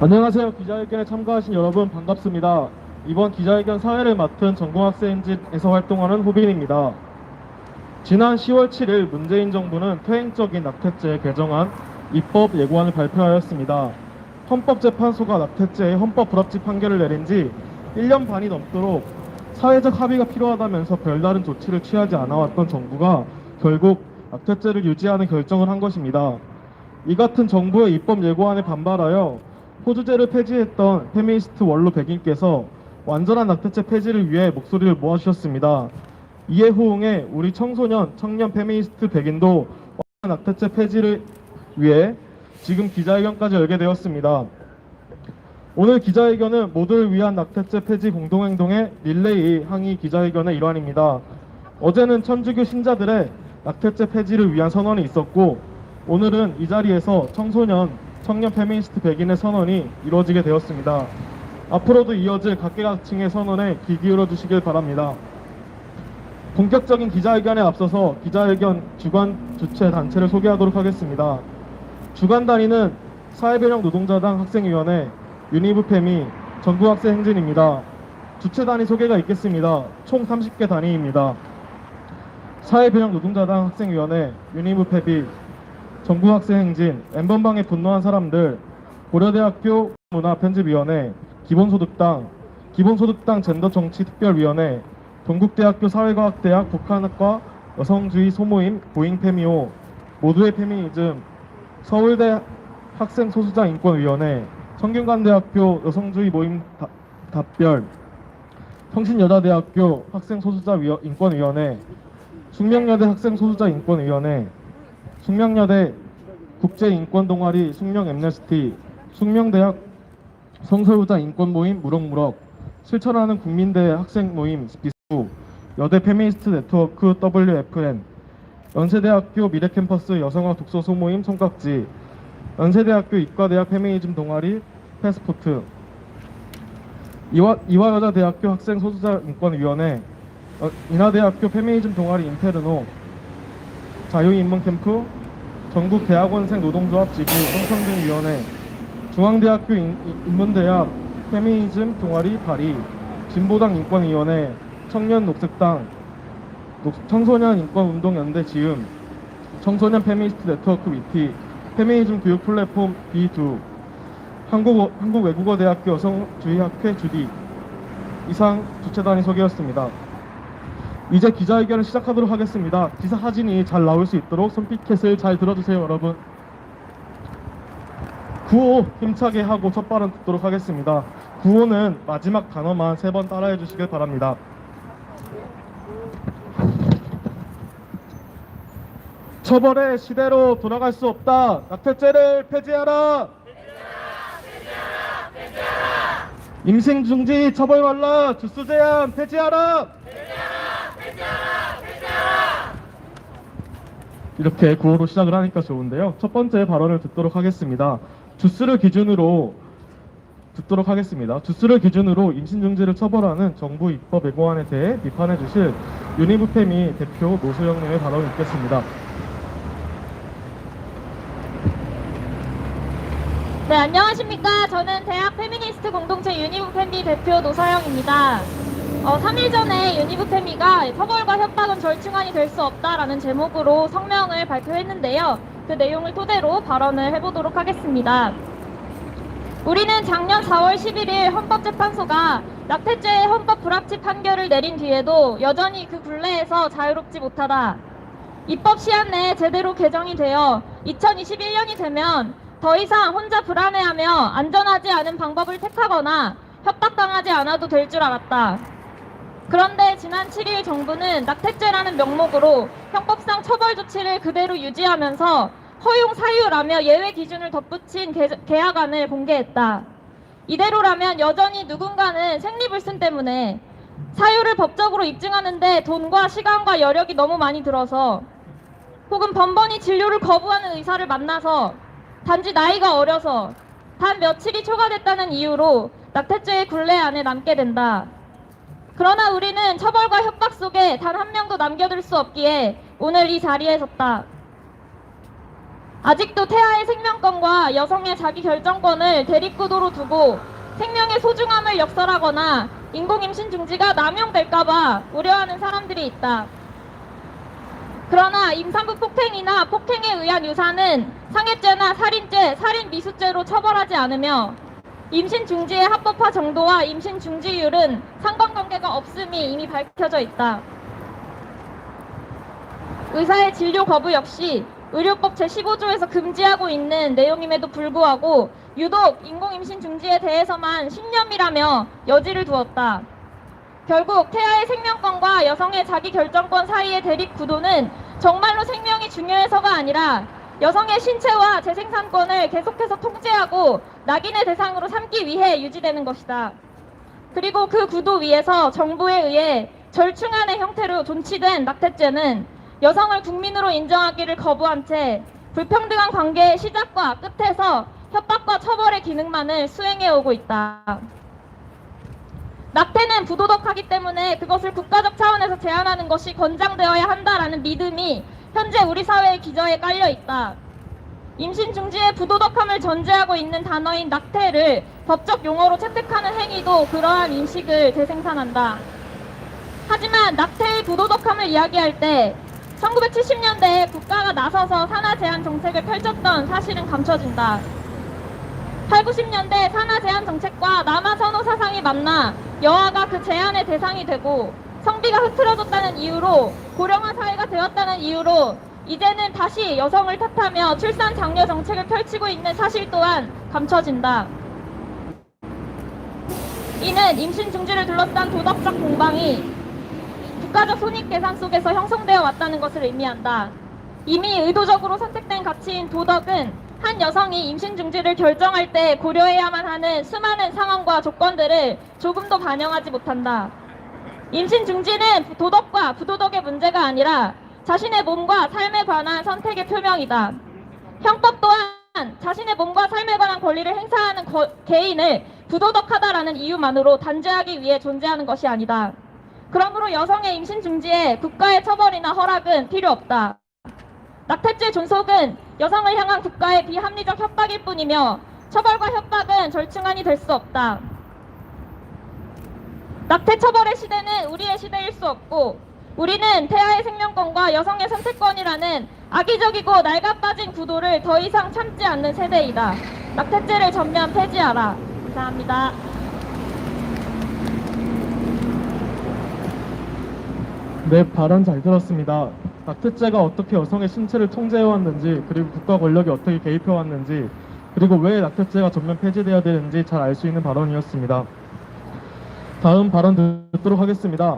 안녕하세요. 기자회견에 참가하신 여러분 반갑습니다. 이번 기자회견 사회를 맡은 전공학생인진에서 활동하는 호빈입니다. 지난 10월 7일 문재인 정부는 퇴행적인 낙태죄 개정안 입법 예고안을 발표하였습니다. 헌법재판소가 낙태죄의 헌법 불합치 판결을 내린 지 1년 반이 넘도록 사회적 합의가 필요하다면서 별다른 조치를 취하지 않아왔던 정부가 결국 낙태죄를 유지하는 결정을 한 것입니다. 이 같은 정부의 입법 예고안에 반발하여 호주제를 폐지했던 페미니스트 원로 백인께서 완전한 낙태죄 폐지를 위해 목소리를 모아주셨습니다. 이에 호응해 우리 청소년, 청년 페미니스트 백인도 완전한 낙태죄 폐지를 위해 지금 기자회견까지 열게 되었습니다. 오늘 기자회견은 모두를 위한 낙태죄 폐지 공동행동의 릴레이 항의 기자회견의 일환입니다. 어제는 천주교 신자들의 낙태죄 폐지를 위한 선언이 있었고, 오늘은 이 자리에서 청소년, 청년 페미니스트 백인의 선언이 이루어지게 되었습니다. 앞으로도 이어질 각계각층의 선언에 귀 기울여 주시길 바랍니다. 본격적인 기자회견에 앞서서 기자회견 주관 주최 단체를 소개하도록 하겠습니다. 주관 단위는 사회변형 노동자당 학생위원회, 유니브페미, 전국학생행진입니다. 주최 단위 소개가 있겠습니다. 총 30개 단위입니다. 사회변형 노동자당 학생위원회, 유니브페미, 전국학생행진, N번방에 분노한 사람들, 고려대학교 문화편집위원회, 기본소득당, 기본소득당 젠더정치특별위원회, 동국대학교 사회과학대학 북한학과 여성주의 소모임 고잉페미오, 모두의 페미니즘, 서울대 학생소수자 인권위원회, 성균관대학교 여성주의 모임 답별, 성신여자대학교 학생소수자 인권위원회, 숙명여대 학생소수자 인권위원회, 숙명여대 국제인권동아리 숙명엠네스티, 숙명대학 성소유자 인권모임 무럭무럭, 실천하는 국민대회 학생모임 비수, 여대 페미니스트 네트워크 WFN, 연세대학교 미래캠퍼스 여성학 독서 소모임 손깍지, 연세대학교 이과대학 페미니즘 동아리 패스포트, 이화여자대학교 학생소수자 인권위원회, 인하대학교 페미니즘 동아리 인페르노, 자유인문캠프, 전국대학원생 노동조합 지부 성평등위원회, 중앙대학교 인문대학 페미니즘 동아리 파리, 진보당 인권위원회, 청년녹색당, 청소년 인권운동연대 지음, 청소년 페미니스트 네트워크 위티, 페미니즘 교육 플랫폼 B2, 한국외국어대학교 여성주의학회 주디. 이상 주최단위 소개였습니다. 이제 기자회견을 시작하도록 하겠습니다. 기사 사진이 잘 나올 수 있도록 손피켓을 잘 들어주세요, 여러분. 구호 힘차게 하고 첫 발언 듣도록 하겠습니다. 구호는 마지막 단어만 3번 따라해 주시길 바랍니다. 처벌의 시대로 돌아갈 수 없다. 낙태죄를 폐지하라. 임신 중지 처벌 말라. 주스 제한 폐지하라. 이렇게 구호로 시작을 하니까 좋은데요. 첫 번째 발언을 듣도록 하겠습니다. 주스를 기준으로 임신 중지를 처벌하는 정부 입법 예고안에 대해 비판해 주실 유니브페미 대표 노소영님의 발언을 읽겠습니다. 네, 안녕하십니까. 저는 대학 페미니스트 공동체 유니브페미 대표 노서영입니다. 3일 전에 유니브페미가 처벌과 협박은 절충안이 될 수 없다라는 제목으로 성명을 발표했는데요. 그 내용을 토대로 발언을 해보도록 하겠습니다. 우리는 작년 4월 11일 헌법재판소가 낙태죄의 헌법 불합치 판결을 내린 뒤에도 여전히 그 굴레에서 자유롭지 못하다. 입법 시한 내에 제대로 개정이 되어 2021년이 되면 더 이상 혼자 불안해하며 안전하지 않은 방법을 택하거나 협박당하지 않아도 될 줄 알았다. 그런데 지난 7일 정부는 낙태죄라는 명목으로 형법상 처벌 조치를 그대로 유지하면서 허용 사유라며 예외 기준을 덧붙인 계약안을 공개했다. 이대로라면 여전히 누군가는 생리불순 때문에 사유를 법적으로 입증하는데 돈과 시간과 여력이 너무 많이 들어서, 혹은 번번이 진료를 거부하는 의사를 만나서 단지 나이가 어려서 단 며칠이 초과됐다는 이유로 낙태죄의 굴레 안에 남게 된다. 그러나 우리는 처벌과 협박 속에 단 한 명도 남겨둘 수 없기에 오늘 이 자리에 섰다. 아직도 태아의 생명권과 여성의 자기결정권을 대립구도로 두고 생명의 소중함을 역설하거나 인공임신 중지가 남용될까봐 우려하는 사람들이 있다. 그러나 임산부 폭행이나 폭행에 의한 유산은 상해죄나 살인죄, 살인미수죄로 처벌하지 않으며 임신 중지의 합법화 정도와 임신 중지율은 상관관계가 없음이 이미 밝혀져 있다. 의사의 진료 거부 역시 의료법 제15조에서 금지하고 있는 내용임에도 불구하고 유독 인공임신 중지에 대해서만 신념이라며 여지를 두었다. 결국 태아의 생명권과 여성의 자기결정권 사이의 대립 구도는 정말로 생명이 중요해서가 아니라 여성의 신체와 재생산권을 계속해서 통제하고 낙인의 대상으로 삼기 위해 유지되는 것이다. 그리고 그 구도 위에서 정부에 의해 절충안의 형태로 존치된 낙태죄는 여성을 국민으로 인정하기를 거부한 채 불평등한 관계의 시작과 끝에서 협박과 처벌의 기능만을 수행해오고 있다. 낙태는 부도덕하기 때문에 그것을 국가적 차원에서 제한하는 것이 권장되어야 한다라는 믿음이 현재 우리 사회의 기저에 깔려 있다. 임신 중지의 부도덕함을 전제하고 있는 단어인 낙태를 법적 용어로 채택하는 행위도 그러한 인식을 재생산한다. 하지만 낙태의 부도덕함을 이야기할 때 1970년대에 국가가 나서서 산하 제한 정책을 펼쳤던 사실은 감춰진다. 8, 90년대 산하 제한 정책과 남아 선호 사상이 만나 여아가 그 제한의 대상이 되고 성비가 흐트러졌다는 이유로 고령화 사회가 되었다는 이유로 이제는 다시 여성을 탓하며 출산 장려 정책을 펼치고 있는 사실 또한 감춰진다. 이는 임신 중지를 둘러싼 도덕적 공방이 국가적 손익 계산 속에서 형성되어 왔다는 것을 의미한다. 이미 의도적으로 선택된 가치인 도덕은 한 여성이 임신 중지를 결정할 때 고려해야만 하는 수많은 상황과 조건들을 조금도 반영하지 못한다. 임신 중지는 도덕과 부도덕의 문제가 아니라 자신의 몸과 삶에 관한 선택의 표명이다. 형법 또한 자신의 몸과 삶에 관한 권리를 행사하는 개인을 부도덕하다라는 이유만으로 단죄하기 위해 존재하는 것이 아니다. 그러므로 여성의 임신 중지에 국가의 처벌이나 허락은 필요 없다. 낙태죄 존속은 여성을 향한 국가의 비합리적 협박일 뿐이며 처벌과 협박은 절충안이 될 수 없다. 낙태 처벌의 시대는 우리의 시대일 수 없고 우리는 태아의 생명권과 여성의 선택권이라는 악의적이고 낡아빠진 구도를 더 이상 참지 않는 세대이다. 낙태죄를 전면 폐지하라. 감사합니다. 네, 발언 잘 들었습니다. 낙태죄가 어떻게 여성의 신체를 통제해왔는지, 그리고 국가 권력이 어떻게 개입해왔는지, 그리고 왜 낙태죄가 전면 폐지되어야 되는지 잘 알 수 있는 발언이었습니다. 다음 발언 듣도록 하겠습니다.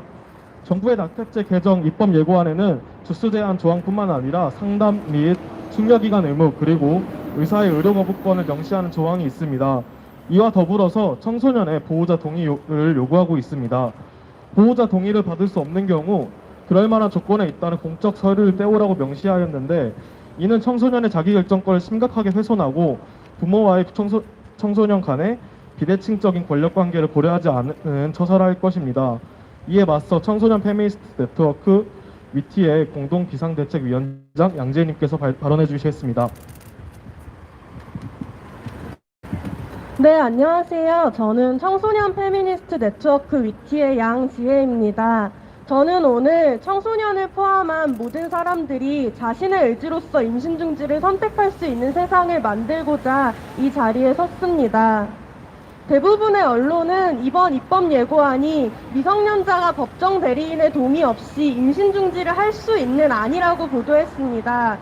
정부의 낙태죄 개정 입법 예고안에는 주수 제한 조항뿐만 아니라 상담 및 숙려기간 의무, 그리고 의사의 의료 거부권을 명시하는 조항이 있습니다. 이와 더불어서 청소년의 보호자 동의를 요구하고 있습니다. 보호자 동의를 받을 수 없는 경우 그럴 만한 조건에 있다는 공적 서류를 떼오라고 명시하였는데, 이는 청소년의 자기결정권을 심각하게 훼손하고 부모와의 청소년 간의 비대칭적인 권력관계를 고려하지 않은 처사를 할 것입니다. 이에 맞서 청소년 페미니스트 네트워크 위티의 공동 비상대책위원장 양재희님께서 발언해 주시겠습니다. 네, 안녕하세요. 저는 청소년 페미니스트 네트워크 위티의 양지혜입니다. 저는 오늘 청소년을 포함한 모든 사람들이 자신의 의지로서 임신 중지를 선택할 수 있는 세상을 만들고자 이 자리에 섰습니다. 대부분의 언론은 이번 입법 예고안이 미성년자가 법정 대리인의 동의 없이 임신 중지를 할 수 있는 안이라고 보도했습니다.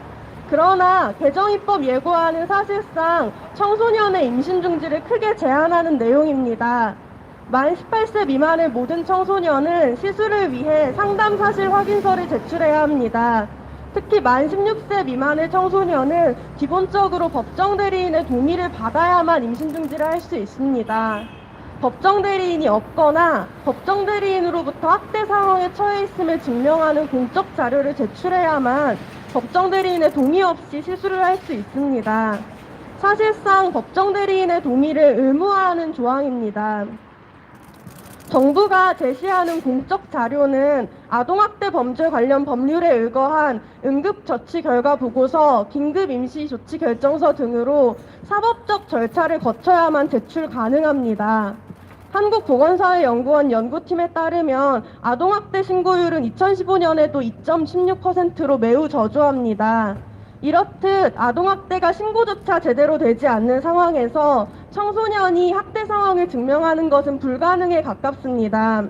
그러나 개정 입법 예고안은 사실상 청소년의 임신 중지를 크게 제한하는 내용입니다. 만 18세 미만의 모든 청소년은 시술을 위해 상담 사실 확인서를 제출해야 합니다. 특히 만 16세 미만의 청소년은 기본적으로 법정 대리인의 동의를 받아야만 임신 중지를 할 수 있습니다. 법정 대리인이 없거나 법정 대리인으로부터 학대 상황에 처해 있음을 증명하는 공적 자료를 제출해야만 법정 대리인의 동의 없이 시술을 할 수 있습니다. 사실상 법정 대리인의 동의를 의무화하는 조항입니다. 정부가 제시하는 공적 자료는 아동학대 범죄 관련 법률에 의거한 응급조치결과보고서, 긴급임시조치결정서 등으로 사법적 절차를 거쳐야만 제출 가능합니다. 한국보건사회연구원 연구팀에 따르면 아동학대 신고율은 2015년에도 2.16%로 매우 저조합니다. 이렇듯 아동학대가 신고조차 제대로 되지 않는 상황에서 청소년이 학대 상황을 증명하는 것은 불가능에 가깝습니다.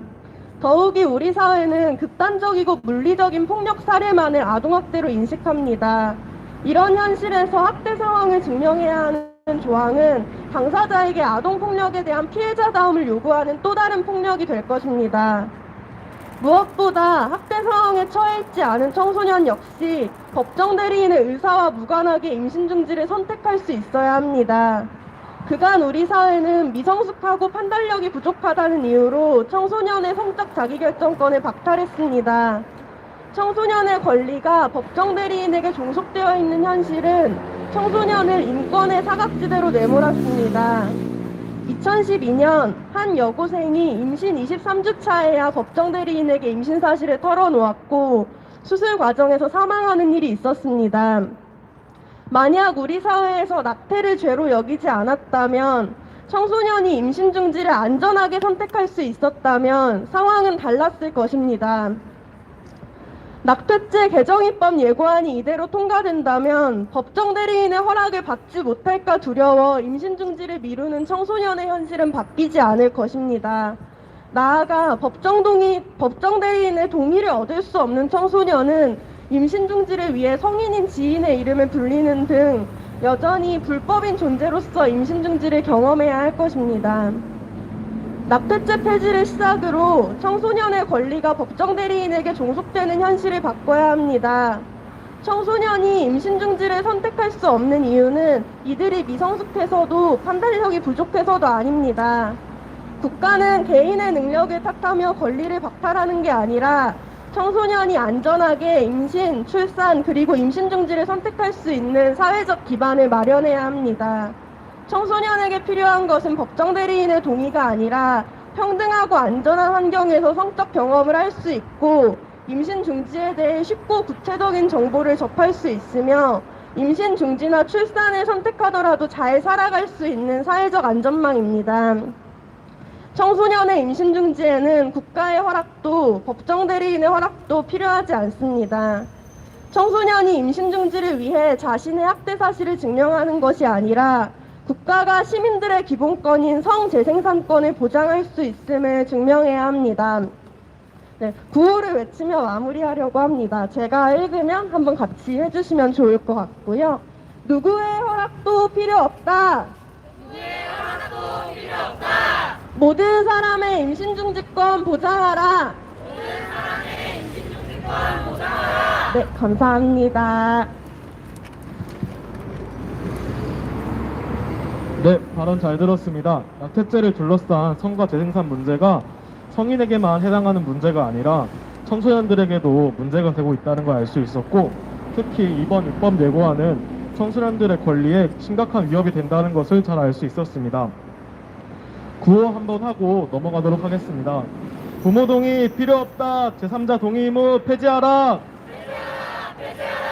더욱이 우리 사회는 극단적이고 물리적인 폭력 사례만을 아동학대로 인식합니다. 이런 현실에서 학대 상황을 증명해야 하는 조항은 당사자에게 아동폭력에 대한 피해자다움을 요구하는 또 다른 폭력이 될 것입니다. 무엇보다 학대 상황에 처해 있지 않은 청소년 역시 법정 대리인의 의사와 무관하게 임신 중지를 선택할 수 있어야 합니다. 그간 우리 사회는 미성숙하고 판단력이 부족하다는 이유로 청소년의 성적 자기결정권을 박탈했습니다. 청소년의 권리가 법정 대리인에게 종속되어 있는 현실은 청소년을 인권의 사각지대로 내몰았습니다. 2012년 한 여고생이 임신 23주 차에야 법정 대리인에게 임신 사실을 털어놓았고 수술 과정에서 사망하는 일이 있었습니다. 만약 우리 사회에서 낙태를 죄로 여기지 않았다면, 청소년이 임신 중지를 안전하게 선택할 수 있었다면 상황은 달랐을 것입니다. 낙태죄 개정입법 예고안이 이대로 통과된다면 법정 대리인의 허락을 받지 못할까 두려워 임신 중지를 미루는 청소년의 현실은 바뀌지 않을 것입니다. 나아가 법정 대리인의 동의를 얻을 수 없는 청소년은 임신 중지를 위해 성인인 지인의 이름을 불리는 등 여전히 불법인 존재로서 임신 중지를 경험해야 할 것입니다. 낙태죄 폐지를 시작으로 청소년의 권리가 법정 대리인에게 종속되는 현실을 바꿔야 합니다. 청소년이 임신 중지를 선택할 수 없는 이유는 이들이 미성숙해서도 판단력이 부족해서도 아닙니다. 국가는 개인의 능력을 탓하며 권리를 박탈하는 게 아니라 청소년이 안전하게 임신, 출산, 그리고 임신 중지를 선택할 수 있는 사회적 기반을 마련해야 합니다. 청소년에게 필요한 것은 법정 대리인의 동의가 아니라 평등하고 안전한 환경에서 성적 경험을 할 수 있고 임신 중지에 대해 쉽고 구체적인 정보를 접할 수 있으며 임신 중지나 출산을 선택하더라도 잘 살아갈 수 있는 사회적 안전망입니다. 청소년의 임신 중지에는 국가의 허락도 법정 대리인의 허락도 필요하지 않습니다. 청소년이 임신 중지를 위해 자신의 학대 사실을 증명하는 것이 아니라 국가가 시민들의 기본권인 성재생산권을 보장할 수 있음을 증명해야 합니다. 네, 구호를 외치며 마무리하려고 합니다. 제가 읽으면 한번 같이 해주시면 좋을 것 같고요. 누구의 허락도 필요 없다. 누구의 허락도 필요 없다. 모든 사람의 임신 중지권 보장하라. 모든 사람의 임신 중지권 보장하라. 네, 감사합니다. 네, 발언 잘 들었습니다. 낙태죄를 둘러싼 성과 재생산 문제가 성인에게만 해당하는 문제가 아니라 청소년들에게도 문제가 되고 있다는 걸 알 수 있었고, 특히 이번 입법 예고안은 청소년들의 권리에 심각한 위협이 된다는 것을 잘 알 수 있었습니다. 구호 한번 하고 넘어가도록 하겠습니다. 부모 동의 필요 없다. 제3자 동의 의무 폐지하라. 폐지하라.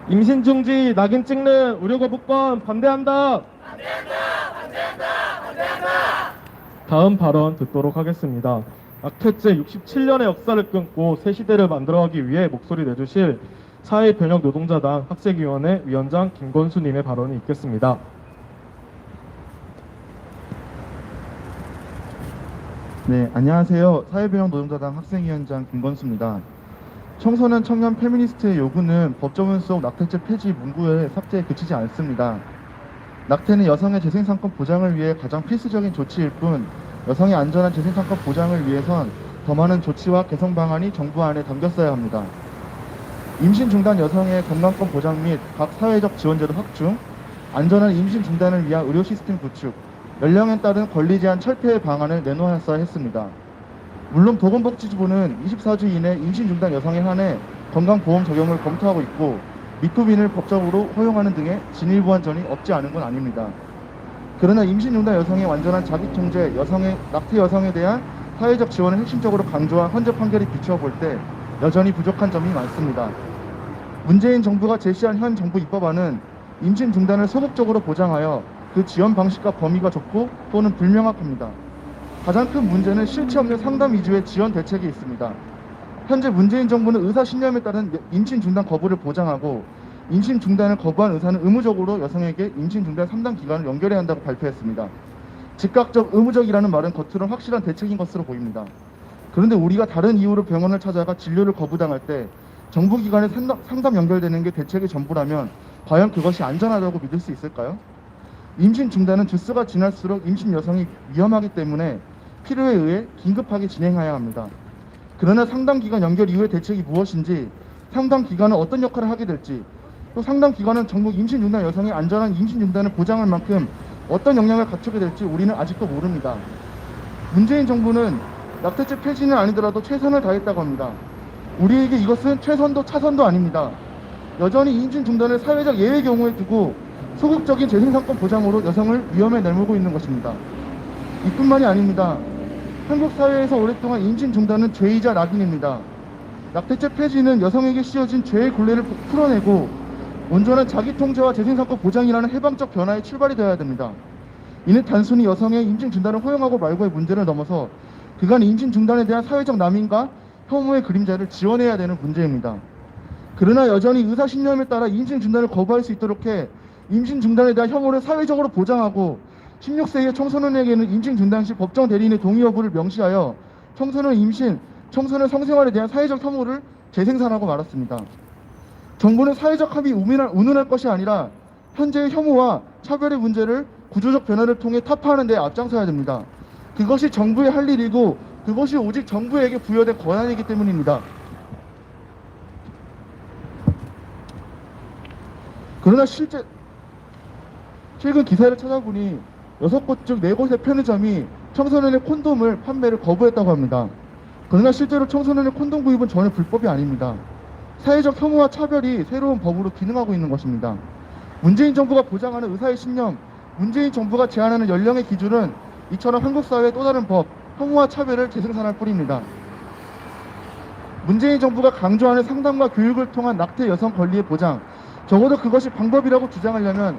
임신 중지 낙인 찍는 의료 거부권 반대한다. 다음 발언 듣도록 하겠습니다. 낙태죄 67년의 역사를 끊고 새 시대를 만들어가기 위해 목소리 내주실 사회변혁노동자당 학생위원회 위원장 김건수님의 발언이 있겠습니다. 네, 안녕하세요. 사회변혁노동자당 학생위원장 김건수입니다. 청소년 청년 페미니스트의 요구는 법조문 속 낙태죄 폐지 문구의 삭제에 그치지 않습니다. 낙태는 여성의 재생산권 보장을 위해 가장 필수적인 조치일 뿐, 여성의 안전한 재생산권 보장을 위해선 더 많은 조치와 개선 방안이 정부 안에 담겼어야 합니다. 임신 중단 여성의 건강권 보장 및 각 사회적 지원제도 확충, 안전한 임신 중단을 위한 의료 시스템 구축, 연령에 따른 권리 제한 철폐의 방안을 내놓았어야 했습니다. 물론 보건복지부는 24주 이내 임신 중단 여성에 한해 건강보험 적용을 검토하고 있고 미투빈을 법적으로 허용하는 등의 진일보한 전이 없지 않은 건 아닙니다. 그러나 임신중단 여성의 완전한 자기통제, 낙태 여성에 대한 사회적 지원을 핵심적으로 강조한 헌재 판결이 비추어 볼 때 여전히 부족한 점이 많습니다. 문재인 정부가 제시한 현 정부 입법안은 임신 중단을 소극적으로 보장하여 그 지원 방식과 범위가 좁고 또는 불명확합니다. 가장 큰 문제는 실체 없는 상담 위주의 지원 대책이 있습니다. 현재 문재인 정부는 의사 신념에 따른 임신 중단 거부를 보장하고 임신 중단을 거부한 의사는 의무적으로 여성에게 임신 중단 3단 기간을 연결해야 한다고 발표했습니다. 즉각적 의무적이라는 말은 겉으로는 확실한 대책인 것으로 보입니다. 그런데 우리가 다른 이유로 병원을 찾아가 진료를 거부당할 때 정부 기관에 상담 연결되는 게 대책의 전부라면 과연 그것이 안전하다고 믿을 수 있을까요? 임신 중단은 주수가 지날수록 임신 여성이 위험하기 때문에 필요에 의해 긴급하게 진행해야 합니다. 그러나 상담 기간 연결 이후의 대책이 무엇인지, 상담 기관은 어떤 역할을 하게 될지, 또 상담 기관은 전국 임신 중단 여성의 안전한 임신 중단을 보장할 만큼 어떤 역량을 갖추게 될지 우리는 아직도 모릅니다. 문재인 정부는 낙태죄 폐지는 아니더라도 최선을 다했다고 합니다. 우리에게 이것은 최선도 차선도 아닙니다. 여전히 임신 중단을 사회적 예외 경우에 두고 소극적인 재생산권 보장으로 여성을 위험에 내몰고 있는 것입니다. 이뿐만이 아닙니다. 한국 사회에서 오랫동안 임신 중단은 죄이자 낙인입니다. 낙태죄 폐지는 여성에게 씌워진 죄의 굴레를 풀어내고 온전한 자기통제와 재생산권 보장이라는 해방적 변화의 출발이 되어야 됩니다. 이는 단순히 여성의 임신 중단을 허용하고 말고의 문제를 넘어서 그간 임신 중단에 대한 사회적 남임과 혐오의 그림자를 지원해야 되는 문제입니다. 그러나 여전히 의사 신념에 따라 임신 중단을 거부할 수 있도록 해 임신 중단에 대한 혐오를 사회적으로 보장하고 16세 이하 청소년에게는 임신 중단 시 법정 대리인의 동의 여부를 명시하여 청소년 성생활에 대한 사회적 혐오를 재생산하고 말았습니다. 정부는 사회적 합의 운운할 것이 아니라 현재의 혐오와 차별의 문제를 구조적 변화를 통해 타파하는 데 앞장서야 됩니다. 그것이 정부의 할 일이고 그것이 오직 정부에게 부여된 권한이기 때문입니다. 그러나 최근 기사를 찾아보니 6곳 중 4곳의 편의점이 청소년의 콘돔을 판매를 거부했다고 합니다. 그러나 실제로 청소년의 콘돔 구입은 전혀 불법이 아닙니다. 사회적 혐오와 차별이 새로운 법으로 기능하고 있는 것입니다. 문재인 정부가 보장하는 의사의 신념, 문재인 정부가 제안하는 연령의 기준은 이처럼 한국 사회의 또 다른 법, 혐오와 차별을 재생산할 뿐입니다. 문재인 정부가 강조하는 상담과 교육을 통한 낙태 여성 권리의 보장, 적어도 그것이 방법이라고 주장하려면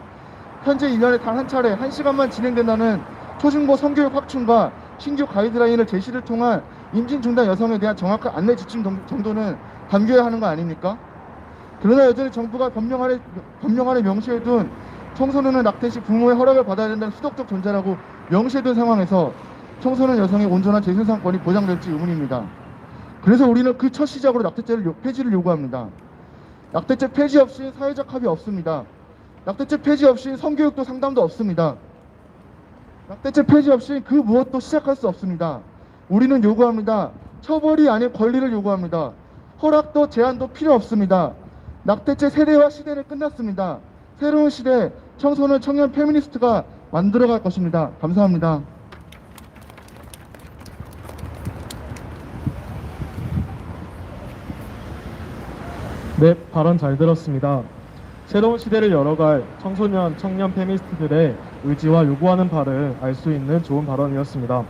현재 1년에 단 한 차례 1시간만 진행된다는 초중고 성교육 확충과 신규 가이드라인을 제시를 통한 임신 중단 여성에 대한 정확한 안내 지침 정도는 담겨야 하는 거 아닙니까? 그러나 여전히 정부가 법령안에 명시해둔 청소년은 낙태 시 부모의 허락을 받아야 된다는 수도적 존재라고 명시해둔 상황에서 청소년 여성의 온전한 재생산권이 보장될지 의문입니다. 그래서 우리는 그 첫 시작으로 낙태죄 폐지를 요구합니다. 낙태죄 폐지 없이 사회적 합의 없습니다. 낙태죄 폐지 없이 성교육도 상담도 없습니다. 낙태죄 폐지 없이 그 무엇도 시작할 수 없습니다. 우리는 요구합니다. 처벌이 아닌 권리를 요구합니다. 허락도 제한도 필요 없습니다. 낙태죄 세대와 시대는 끝났습니다. 새로운 시대 청소년 청년 페미니스트가 만들어갈 것입니다. 감사합니다. 네, 발언 잘 들었습니다. 새로운 시대를 열어갈 청소년, 청년 페미니스트들의 의지와 요구하는 바를 알 수 있는 좋은 발언이었습니다.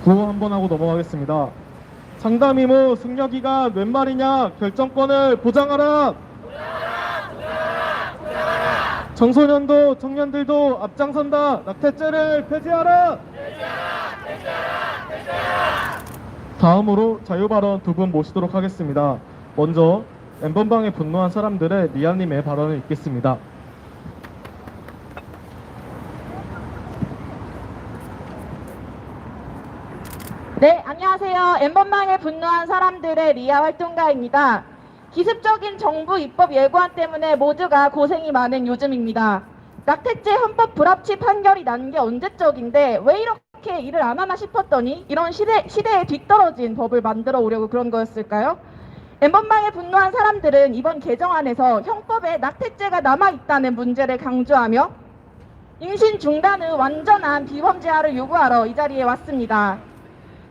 구호 한번 하고 넘어가겠습니다. 상담 의무 승려기간 웬 말이냐? 결정권을 보장하라! 청소년도 청년들도 앞장선다. 낙태죄를 폐지하라! 다음으로 자유발언 두 분 모시도록 하겠습니다. 먼저 엠번방에 분노한 사람들의 리아님의 발언을 읽겠습니다. 네, 안녕하세요. 엠번방에 분노한 사람들의 리아 활동가입니다. 기습적인 정부 입법 예고안 때문에 모두가 고생이 많은 요즘입니다. 낙태죄 헌법 불합치 판결이 난 게 언제적인데 왜 이렇게 일을 안 하나 싶었더니 이런 시대에 뒤떨어진 법을 만들어 오려고 그런 거였을까요? 엠번방에 분노한 사람들은 이번 개정안에서 형법에 낙태죄가 남아있다는 문제를 강조하며 임신 중단의 완전한 비범죄화를 요구하러 이 자리에 왔습니다.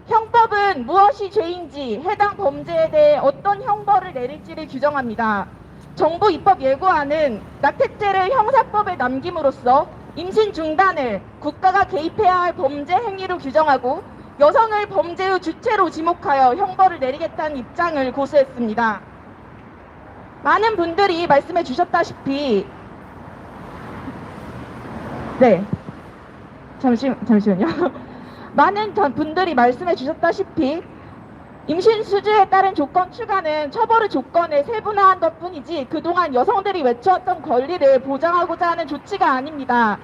형법은 무엇이 죄인지 해당 범죄에 대해 어떤 형벌을 내릴지를 규정합니다. 정부 입법 예고안은 낙태죄를 형사법에 남김으로써 임신 중단을 국가가 개입해야 할 범죄 행위로 규정하고 여성을 범죄의 주체로 지목하여 형벌을 내리겠다는 입장을 고수했습니다. 많은 분들이 말씀해 주셨다시피 잠시만요. 많은 분들이 말씀해 주셨다시피 임신 수주에 따른 조건 추가는 처벌의 조건을 세분화한 것뿐이지 그동안 여성들이 외쳐왔던 권리를 보장하고자 하는 조치가 아닙니다.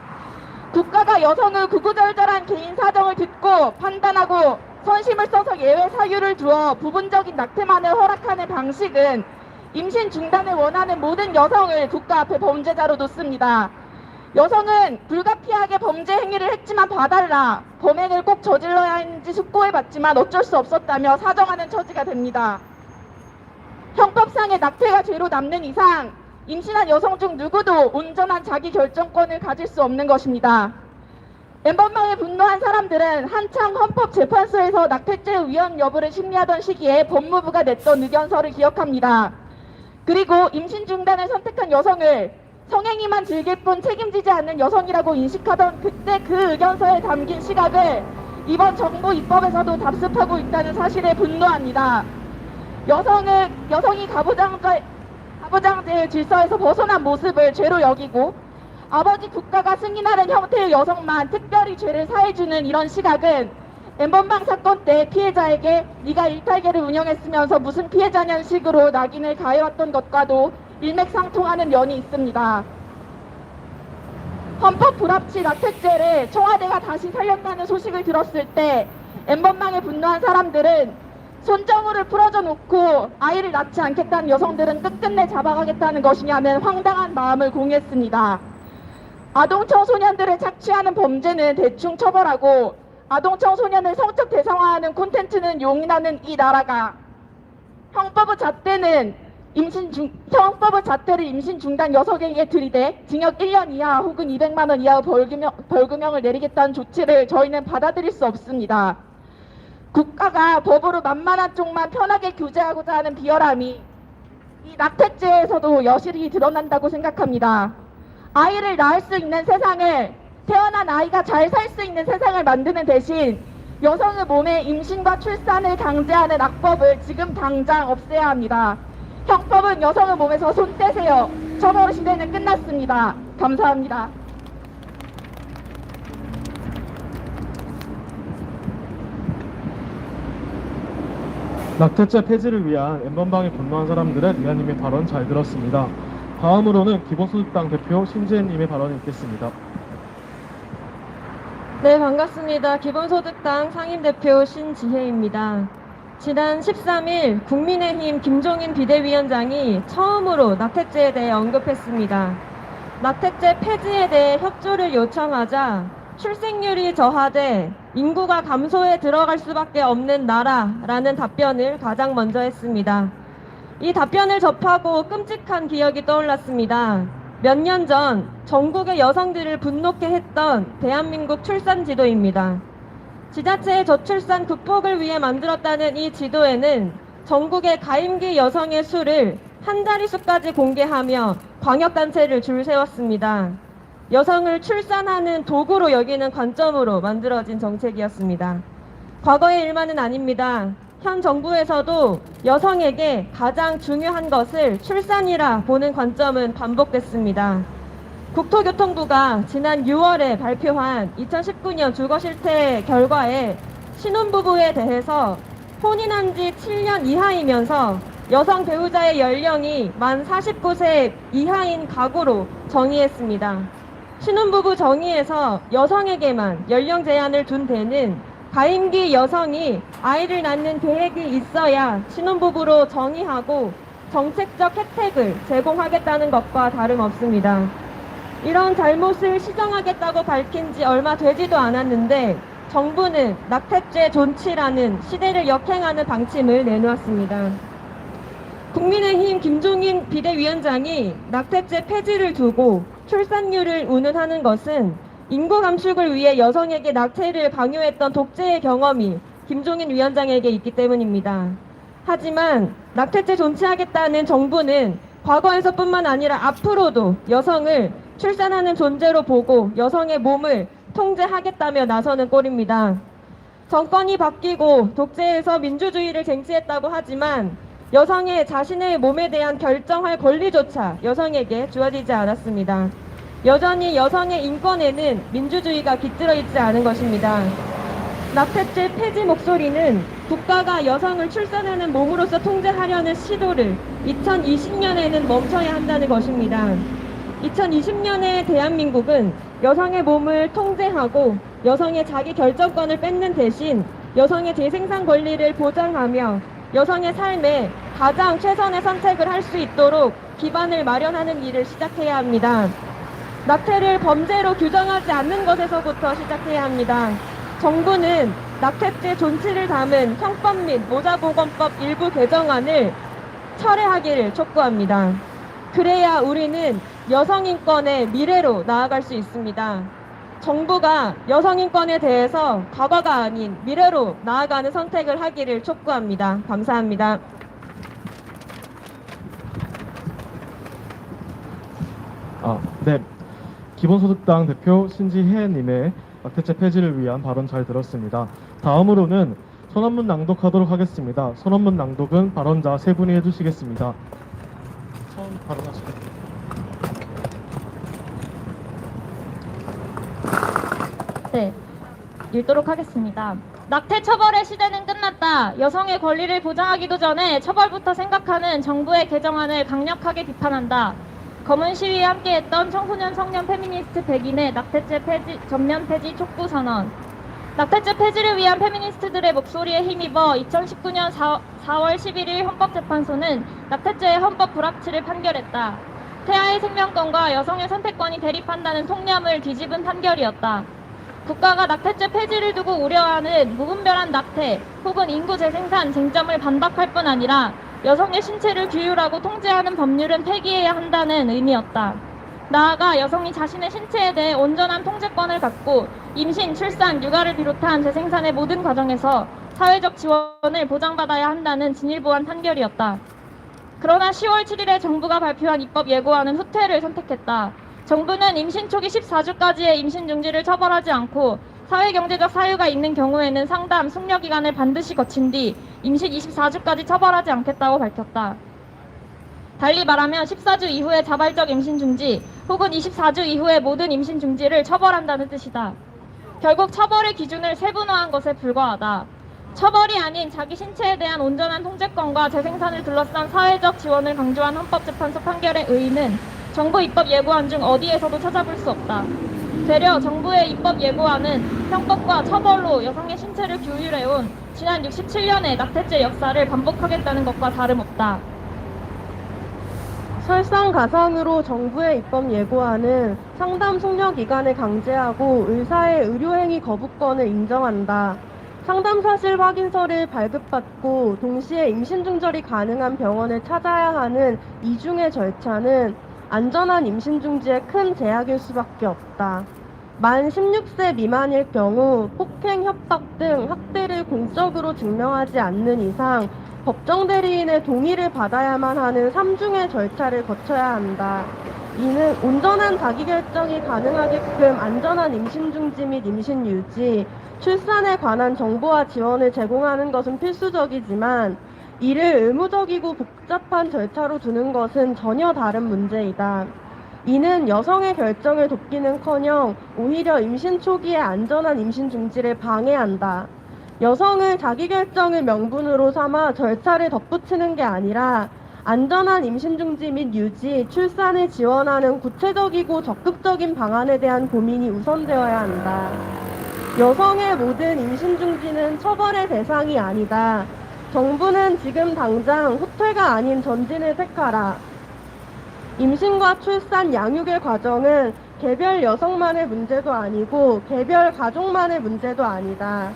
국가가 여성의 구구절절한 개인 사정을 듣고 판단하고 선심을 써서 예외 사유를 두어 부분적인 낙태만을 허락하는 방식은 임신 중단을 원하는 모든 여성을 국가 앞에 범죄자로 놓습니다. 여성은 불가피하게 범죄 행위를 했지만 봐달라, 범행을 꼭 저질러야 했는지 숙고해봤지만 어쩔 수 없었다며 사정하는 처지가 됩니다. 형법상의 낙태가 죄로 남는 이상 임신한 여성 중 누구도 온전한 자기 결정권을 가질 수 없는 것입니다. 엠번방에 분노한 사람들은 한창 헌법재판소에서 낙태죄의 위헌 여부를 심리하던 시기에 법무부가 냈던 의견서를 기억합니다. 그리고 임신 중단을 선택한 여성을 성행위만 즐길 뿐 책임지지 않는 여성이라고 인식하던 그때 그 의견서에 담긴 시각을 이번 정부 입법에서도 답습하고 있다는 사실에 분노합니다. 여성이 가부장제의 질서에서 벗어난 모습을 죄로 여기고 아버지 국가가 승인하는 형태의 여성만 특별히 죄를 사해주는 이런 시각은 엠번방 사건 때 피해자에게 네가 일탈계를 운영했으면서 무슨 피해자냐는 식으로 낙인을 가해왔던 것과도 일맥상통하는 면이 있습니다. 헌법 불합치 낙태죄를 청와대가 다시 살렸다는 소식을 들었을 때 엠번방에 분노한 사람들은 손정우를 풀어줘 놓고 아이를 낳지 않겠다는 여성들은 끝끝내 잡아가겠다는 것이냐는 황당한 마음을 공유했습니다. 아동 청소년들을 착취하는 범죄는 대충 처벌하고 아동 청소년을 성적 대상화하는 콘텐츠는 용인하는 이 나라가 형법의 잣대를 임신 중단 여성에게 들이대 징역 1년 이하 혹은 200만 원 이하의 벌금형을 내리겠다는 조치를 저희는 받아들일 수 없습니다. 국가가 법으로 만만한 쪽만 편하게 규제하고자 하는 비열함이 이 낙태죄에서도 여실히 드러난다고 생각합니다. 아이를 낳을 수 있는 세상을, 태어난 아이가 잘 살 수 있는 세상을 만드는 대신 여성의 몸에 임신과 출산을 강제하는 악법을 지금 당장 없애야 합니다. 형법은 여성의 몸에서 손 떼세요. 처벌 시대는 끝났습니다. 감사합니다. 낙태죄 폐지를 위한 엠번방에 분노한 사람들의 리아님의 발언 잘 들었습니다. 다음으로는 기본소득당 대표 신지혜님의 발언을 읽겠습니다. 네, 반갑습니다. 기본소득당 상임대표 신지혜입니다. 지난 13일 국민의힘 김종인 비대위원장이 처음으로 낙태죄에 대해 언급했습니다. 낙태죄 폐지에 대해 협조를 요청하자 출생률이 저하돼 인구가 감소해 들어갈 수밖에 없는 나라라는 답변을 가장 먼저 했습니다. 이 답변을 접하고 끔찍한 기억이 떠올랐습니다. 몇 년 전 전국의 여성들을 분노케 했던 대한민국 출산 지도입니다. 지자체의 저출산 극복을 위해 만들었다는 이 지도에는 전국의 가임기 여성의 수를 한 자릿수까지 공개하며 광역단체를 줄 세웠습니다. 여성을 출산하는 도구로 여기는 관점으로 만들어진 정책이었습니다. 과거의 일만은 아닙니다. 현 정부에서도 여성에게 가장 중요한 것을 출산이라 보는 관점은 반복됐습니다. 국토교통부가 지난 6월에 발표한 2019년 주거실태 결과에 신혼부부에 대해서 혼인한 지 7년 이하이면서 여성 배우자의 연령이 만 49세 이하인 가구로 정의했습니다. 신혼부부 정의에서 여성에게만 연령 제한을 둔 데는 가임기 여성이 아이를 낳는 계획이 있어야 신혼부부로 정의하고 정책적 혜택을 제공하겠다는 것과 다름없습니다. 이런 잘못을 시정하겠다고 밝힌 지 얼마 되지도 않았는데 정부는 낙태죄 존치라는 시대를 역행하는 방침을 내놓았습니다. 국민의힘 김종인 비대위원장이 낙태죄 폐지를 두고 출산율을 운운하는 것은 인구 감축을 위해 여성에게 낙태를 강요했던 독재의 경험이 김종인 위원장에게 있기 때문입니다. 하지만 낙태죄 존치하겠다는 정부는 과거에서뿐만 아니라 앞으로도 여성을 출산하는 존재로 보고 여성의 몸을 통제하겠다며 나서는 꼴입니다. 정권이 바뀌고 독재에서 민주주의를 쟁취했다고 하지만 여성의 자신의 몸에 대한 결정할 권리조차 여성에게 주어지지 않았습니다. 여전히 여성의 인권에는 민주주의가 깃들어 있지 않은 것입니다. 낙태죄 폐지 목소리는 국가가 여성을 출산하는 몸으로서 통제하려는 시도를 2020년에는 멈춰야 한다는 것입니다. 2020년의 대한민국은 여성의 몸을 통제하고 여성의 자기 결정권을 뺏는 대신 여성의 재생산 권리를 보장하며 여성의 삶에 가장 최선의 선택을 할 수 있도록 기반을 마련하는 일을 시작해야 합니다. 낙태를 범죄로 규정하지 않는 것에서부터 시작해야 합니다. 정부는 낙태죄 존치를 담은 형법 및 모자보건법 일부 개정안을 철회하기를 촉구합니다. 그래야 우리는 여성인권의 미래로 나아갈 수 있습니다. 정부가 여성인권에 대해서 과거가 아닌 미래로 나아가는 선택을 하기를 촉구합니다. 감사합니다. 네. 기본소득당 대표 신지혜님의 낙태죄 폐지를 위한 발언 잘 들었습니다. 다음으로는 선언문 낭독하도록 하겠습니다. 선언문 낭독은 발언자 세 분이 해주시겠습니다. 처음 발언하시겠습니다. 네, 읽도록 하겠습니다. 낙태 처벌의 시대는 끝났다. 여성의 권리를 보장하기도 전에 처벌부터 생각하는 정부의 개정안을 강력하게 비판한다. 검은 시위에 함께했던 청소년 청년 페미니스트 100인의 낙태죄 폐지, 전면 폐지 촉구 선언. 낙태죄 폐지를 위한 페미니스트들의 목소리에 힘입어 2019년 4월 11일 헌법재판소는 낙태죄의 헌법 불합치를 판결했다. 태아의 생명권과 여성의 선택권이 대립한다는 통념을 뒤집은 판결이었다. 국가가 낙태죄 폐지를 두고 우려하는 무분별한 낙태 혹은 인구 재생산 쟁점을 반박할 뿐 아니라 여성의 신체를 규율하고 통제하는 법률은 폐기해야 한다는 의미였다. 나아가 여성이 자신의 신체에 대해 온전한 통제권을 갖고 임신, 출산, 육아를 비롯한 재생산의 모든 과정에서 사회적 지원을 보장받아야 한다는 진일보한 판결이었다. 그러나 10월 7일에 정부가 발표한 입법 예고안은 후퇴를 선택했다. 정부는 임신 초기 14주까지의 임신 중지를 처벌하지 않고 사회경제적 사유가 있는 경우에는 상담, 숙려기간을 반드시 거친 뒤 임신 24주까지 처벌하지 않겠다고 밝혔다. 달리 말하면 14주 이후의 자발적 임신 중지 혹은 24주 이후의 모든 임신 중지를 처벌한다는 뜻이다. 결국 처벌의 기준을 세분화한 것에 불과하다. 처벌이 아닌 자기 신체에 대한 온전한 통제권과 재생산을 둘러싼 사회적 지원을 강조한 헌법재판소 판결의 의의는 정부 입법 예고안 중 어디에서도 찾아볼 수 없다. 되려 정부의 입법 예고안은 형법과 처벌로 여성의 신체를 규율해온 지난 67년의 낙태죄 역사를 반복하겠다는 것과 다름없다. 설상가상으로 정부의 입법 예고안은 상담 숙려 기간을 강제하고 의사의 의료행위 거부권을 인정한다. 상담 사실 확인서를 발급받고 동시에 임신 중절이 가능한 병원을 찾아야 하는 이중의 절차는 안전한 임신 중지에 큰 제약일 수밖에 없다. 만 16세 미만일 경우 폭행, 협박 등 학대를 공적으로 증명하지 않는 이상 법정 대리인의 동의를 받아야만 하는 3중의 절차를 거쳐야 한다. 이는 온전한 자기결정이 가능하게끔 안전한 임신 중지 및 임신 유지, 출산에 관한 정보와 지원을 제공하는 것은 필수적이지만 이를 의무적이고 복잡한 절차로 두는 것은 전혀 다른 문제이다. 이는 여성의 결정을 돕기는커녕 오히려 임신 초기의 안전한 임신 중지를 방해한다. 여성을 자기결정을 명분으로 삼아 절차를 덧붙이는 게 아니라 안전한 임신 중지 및 유지, 출산을 지원하는 구체적이고 적극적인 방안에 대한 고민이 우선되어야 한다. 여성의 모든 임신 중지는 처벌의 대상이 아니다. 정부는 지금 당장 후퇴가 아닌 전진을 택하라. 임신과 출산, 양육의 과정은 개별 여성만의 문제도 아니고 개별 가족만의 문제도 아니다.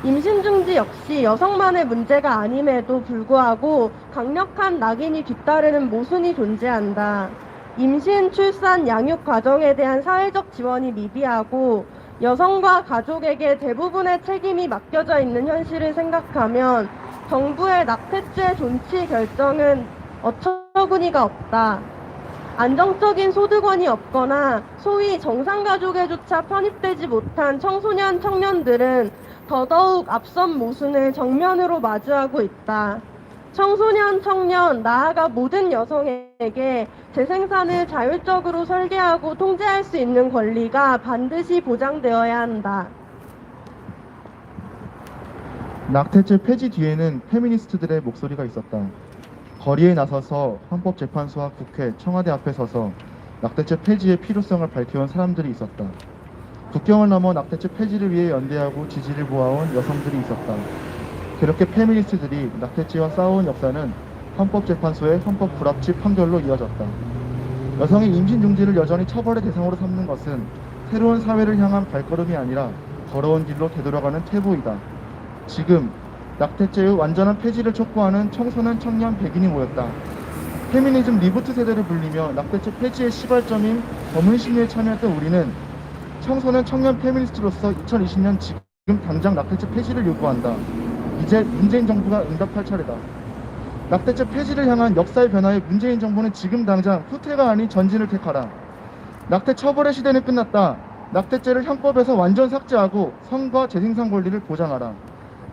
임신 중지 역시 여성만의 문제가 아님에도 불구하고 강력한 낙인이 뒤따르는 모순이 존재한다. 임신, 출산, 양육 과정에 대한 사회적 지원이 미비하고 여성과 가족에게 대부분의 책임이 맡겨져 있는 현실을 생각하면 정부의 낙태죄 존치 결정은 어처구니가 없다. 안정적인 소득원이 없거나 소위 정상가족에조차 편입되지 못한 청소년, 청년들은 더더욱 앞선 모순을 정면으로 마주하고 있다. 청소년, 청년, 나아가 모든 여성에게 재생산을 자율적으로 설계하고 통제할 수 있는 권리가 반드시 보장되어야 한다. 낙태죄 폐지 뒤에는 페미니스트들의 목소리가 있었다. 거리에 나서서 헌법재판소와 국회, 청와대 앞에 서서 낙태죄 폐지의 필요성을 밝혀온 사람들이 있었다. 국경을 넘어 낙태죄 폐지를 위해 연대하고 지지를 모아온 여성들이 있었다. 그렇게 페미니스트들이 낙태죄와 싸워온 역사는 헌법재판소의 헌법 불합치 판결로 이어졌다. 여성의 임신 중지를 여전히 처벌의 대상으로 삼는 것은 새로운 사회를 향한 발걸음이 아니라 걸어온 길로 되돌아가는 퇴보이다. 지금 낙태죄의 완전한 폐지를 촉구하는 청소년, 청년, 백인이 모였다. 페미니즘 리부트 세대를 불리며 낙태죄 폐지의 시발점인 검은 시위에 참여했던 우리는 청소년, 청년 페미니스트로서 2020년 지금 당장 낙태죄 폐지를 요구한다. 이제 문재인 정부가 응답할 차례다. 낙태죄 폐지를 향한 역사의 변화에 문재인 정부는 지금 당장 후퇴가 아닌 전진을 택하라. 낙태 처벌의 시대는 끝났다. 낙태죄를 형법에서 완전 삭제하고 성과 재생산 권리를 보장하라.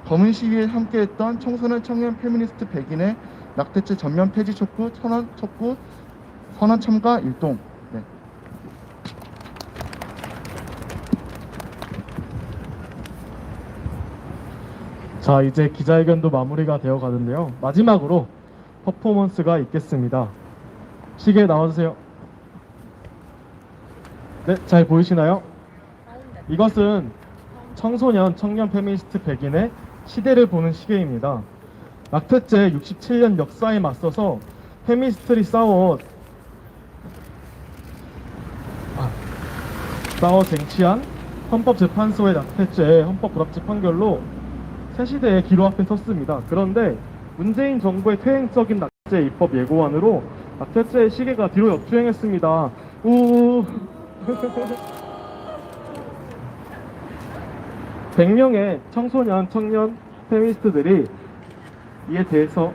검은 시위에 함께했던 청소년, 청년 페미니스트 백인의 낙태죄 전면 폐지 촉구, 선언 참가 일동. 네. 자, 이제 기자회견도 마무리가 되어 가는데요. 마지막으로 퍼포먼스가 있겠습니다. 시계 나와주세요. 네, 잘 보이시나요? 이것은 청소년, 청년 페미니스트 백인의 시대를 보는 시계입니다. 낙태죄 67년 역사에 맞서서 페미니스트들이 싸워 쟁취한 헌법재판소의 낙태죄 헌법 불합치 판결로 새 시대의 기로 앞에 섰습니다. 그런데 문재인 정부의 퇴행적인 낙태죄 입법 예고안으로 낙태죄의 시계가 뒤로 역주행했습니다. 우 100명의 청소년, 청년 페미니스트들이 이에 대해서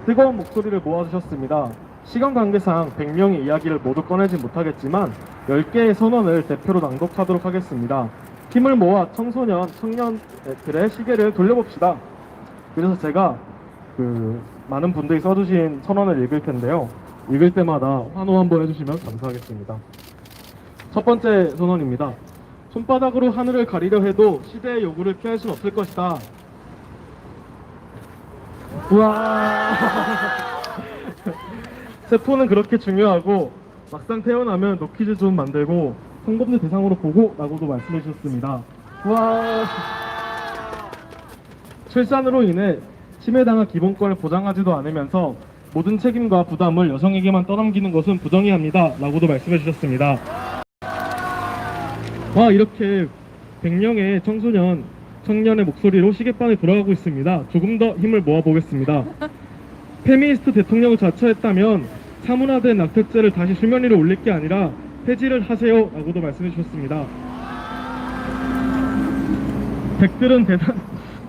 뜨거운 목소리를 모아주셨습니다. 시간 관계상 100명의 이야기를 모두 꺼내지 못하겠지만 10개의 선언을 대표로 낭독하도록 하겠습니다. 힘을 모아 청소년, 청년들의 시계를 돌려봅시다. 그래서 제가 많은 분들이 써주신 선언을 읽을 텐데요. 읽을 때마다 환호 한번 해주시면 감사하겠습니다. 첫 번째 선언입니다. 손바닥으로 하늘을 가리려 해도 시대의 요구를 피할 수는 없을 것이다. 우와. 세포는 그렇게 중요하고 막상 태어나면 노키즈 좀 만들고 성범죄 대상으로 보고 라고도 말씀해 주셨습니다. 우와. 출산으로 인해 침해당한 기본권을 보장하지도 않으면서 모든 책임과 부담을 여성에게만 떠넘기는 것은 부정의합니다 라고도 말씀해 주셨습니다. 와, 이렇게 100명의 청소년, 청년의 목소리로 시계방에 돌아가고 있습니다. 조금 더 힘을 모아보겠습니다. 페미니스트 대통령을 자처했다면 사문화된 낙태죄를 다시 수면 위로 올릴 게 아니라 폐지를 하세요 라고도 말씀해 주셨습니다. 백들은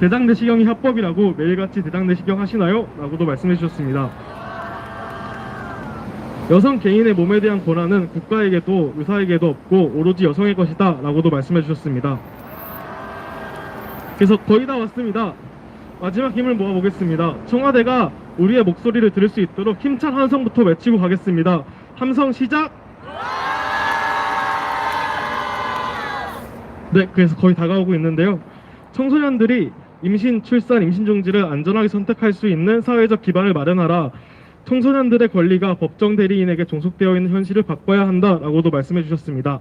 대장 내시경이 합법이라고 매일같이 대장 내시경 하시나요? 라고도 말씀해 주셨습니다. 여성 개인의 몸에 대한 권한은 국가에게도 의사에게도 없고 오로지 여성의 것이다 라고도 말씀해 주셨습니다. 그래서 거의 다 왔습니다. 마지막 힘을 모아보겠습니다. 청와대가 우리의 목소리를 들을 수 있도록 힘찬 함성부터 외치고 가겠습니다. 함성 시작! 네, 그래서 거의 다가오고 있는데요. 청소년들이 임신, 출산, 임신 중지를 안전하게 선택할 수 있는 사회적 기반을 마련하라. 청소년들의 권리가 법정 대리인에게 종속되어 있는 현실을 바꿔야 한다라고도 말씀해 주셨습니다.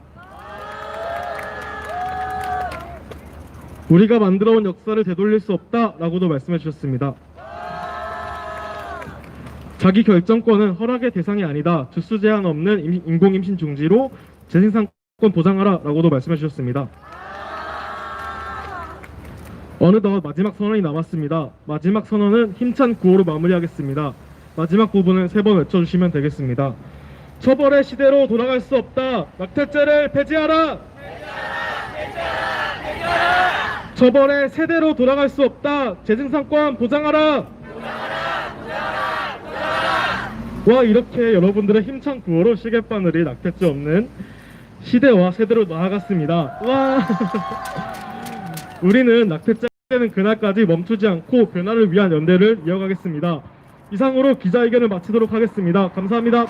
우리가 만들어온 역사를 되돌릴 수 없다라고도 말씀해 주셨습니다. 자기 결정권은 허락의 대상이 아니다. 주수 제한 없는 인공 임신 중지로 재생산권 보장하라라고도 말씀해 주셨습니다. 어느덧 마지막 선언이 남았습니다. 마지막 선언은 힘찬 구호로 마무리하겠습니다. 마지막 부분을 3번 외쳐주시면 되겠습니다. 처벌의 시대로 돌아갈 수 없다. 낙태죄를 폐지하라. 처벌의 세대로 돌아갈 수 없다. 재생산권 보장하라. 와, 이렇게 여러분들의 힘찬 구호로 시계바늘이 낙태죄 없는 시대와 세대로 나아갔습니다. 와. 우리는 낙태죄는 그날까지 멈추지 않고 변화를 위한 연대를 이어가겠습니다. 이상으로 기자회견을 마치도록 하겠습니다. 감사합니다.